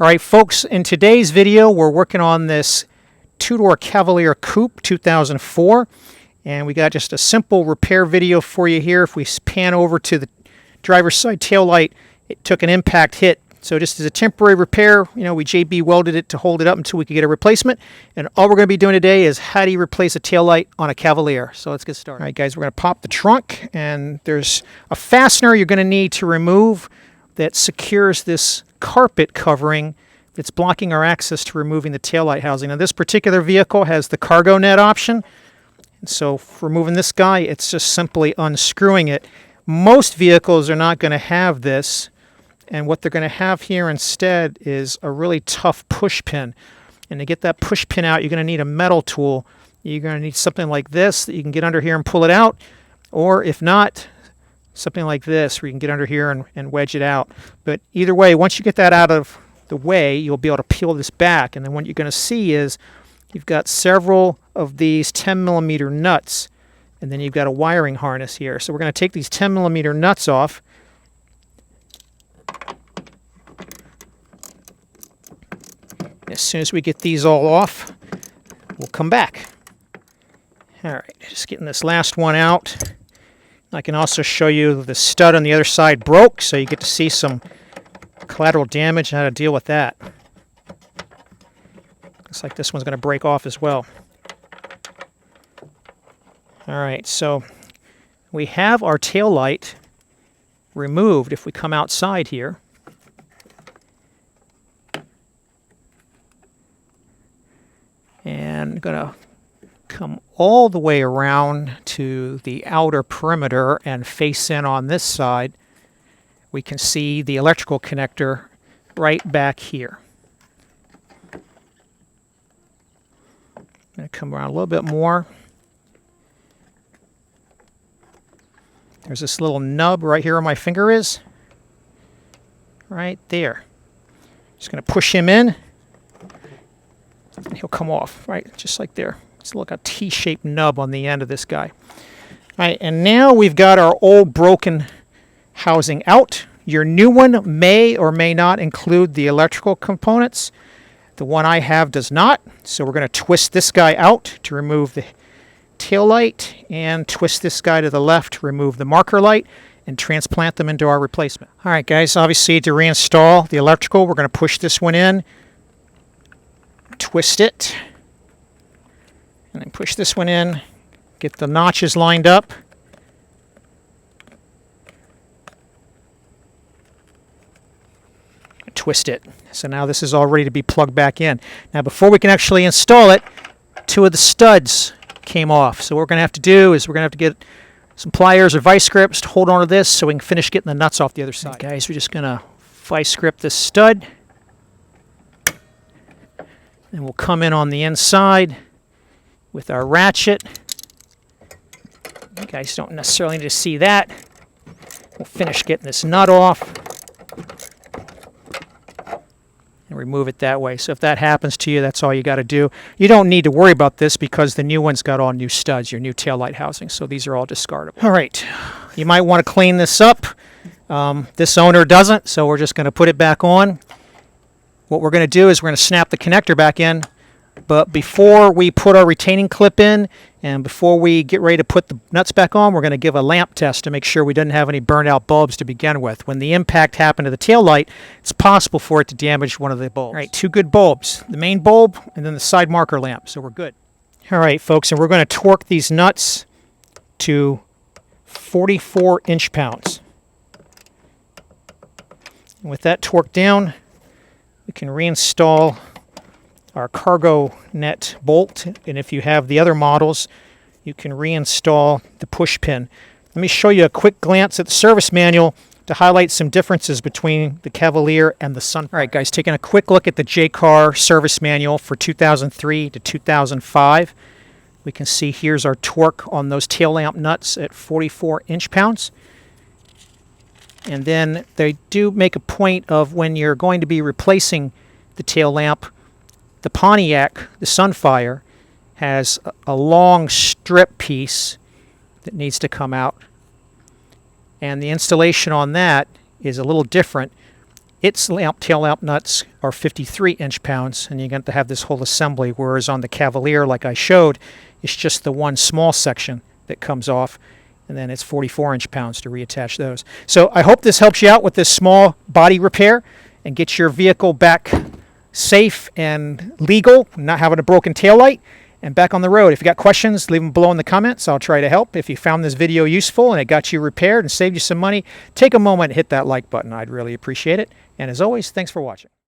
All right, folks, in today's video, we're working on this two-door Cavalier Coupe 2004, and we got just a simple repair video for you here. If we pan over to the driver's side taillight, it took an impact hit. So just as a temporary repair, we JB welded it to hold it up until we could get a replacement. And all we're going to be doing today is how do you replace a taillight on a Cavalier. So let's get started. All right, guys, we're going to pop the trunk, and there's a fastener you're going to need to remove that secures this carpet covering that's blocking our access to removing the taillight housing. Now, this particular vehicle has the cargo net option. And so for removing this guy, it's just simply unscrewing it. Most vehicles are not going to have this. And what they're going to have here instead is a really tough push pin. And to get that push pin out, you're going to need a metal tool. You're going to need something like this that you can get under here and pull it out. Or if not, something like this where you can get under here and wedge it out. But either way, once you get that out of the way, you'll be able to peel this back. And then what you're going to see is you've got several of these 10mm nuts. And then you've got a wiring harness here. So we're going to take these 10mm nuts off. As soon as we get these all off, we'll come back. All right, just getting this last one out. I can also show you the stud on the other side broke, so you get to see some collateral damage and how to deal with that. Looks like this one's going to break off as well. All right, so we have our tail light removed if we come outside here. And I'm going to come all the way around to the outer perimeter and face in on this side. We can see the electrical connector right back here. I'm going to come around a little bit more. There's this little nub right here where my finger is. Right there. Just going to push him in. And he'll come off, right, just like there. It's like a T-shaped nub on the end of this guy. All right, and now we've got our old broken housing out. Your new one may or may not include the electrical components. The one I have does not, so we're going to twist this guy out to remove the tail light and twist this guy to the left to remove the marker light and transplant them into our replacement. All right, guys, obviously to reinstall the electrical, we're going to push this one in, twist it, and then push this one in, get the notches lined up. Twist it. So now this is all ready to be plugged back in. Now before we can actually install it, two of the studs came off. So what we're going to have to do is we're going to have to get some pliers or vice grips to hold on to this so we can finish getting the nuts off the other side. Right, guys, we're just going to vice grip this stud. And we'll come in on the inside with our ratchet. You guys don't necessarily need to see that. We'll finish getting this nut off and remove it that way. So if that happens to you, that's all you got to do. You don't need to worry about this because the new one's got all new studs, your new taillight housing. So these are all discardable. All right, you might want to clean this up. This owner doesn't, so we're just going to put it back on. What we're going to do is we're going to snap the connector back in, but before we put our retaining clip in and before we get ready to put the nuts back on, we're going to give a lamp test to make sure we didn't have any burned out bulbs to begin with. When the impact happened to the tail light, it's possible for it to damage one of the bulbs. All right, two good bulbs, the main bulb and then the side marker lamp, so we're good. All right, folks, and we're going to torque these nuts to 44 inch-pounds. And with that torque down, we can reinstall our cargo net bolt, and if you have the other models, you can reinstall the push pin. Let me show you a quick glance at the service manual to highlight some differences between the Cavalier and the Sunfire. All right, guys, taking a quick look at the J-Car service manual for 2003 to 2005. We can see here's our torque on those tail lamp nuts at 44 inch-pounds. And then they do make a point of when you're going to be replacing the tail lamp, the Pontiac, the Sunfire, has a long strip piece that needs to come out. And the installation on that is a little different. its tail lamp nuts are 53 inch-pounds, and you're going to have this whole assembly, whereas on the Cavalier, like I showed, it's just the one small section that comes off, and then it's 44 inch-pounds to reattach those. So I hope this helps you out with this small body repair and get your vehicle back safe and legal, not having a broken taillight, and back on the road. If you got questions, leave them below in the comments. I'll try to help. If you found this video useful and it got you repaired and saved you some money, take a moment and hit that like button. I'd really appreciate it. And as always, thanks for watching.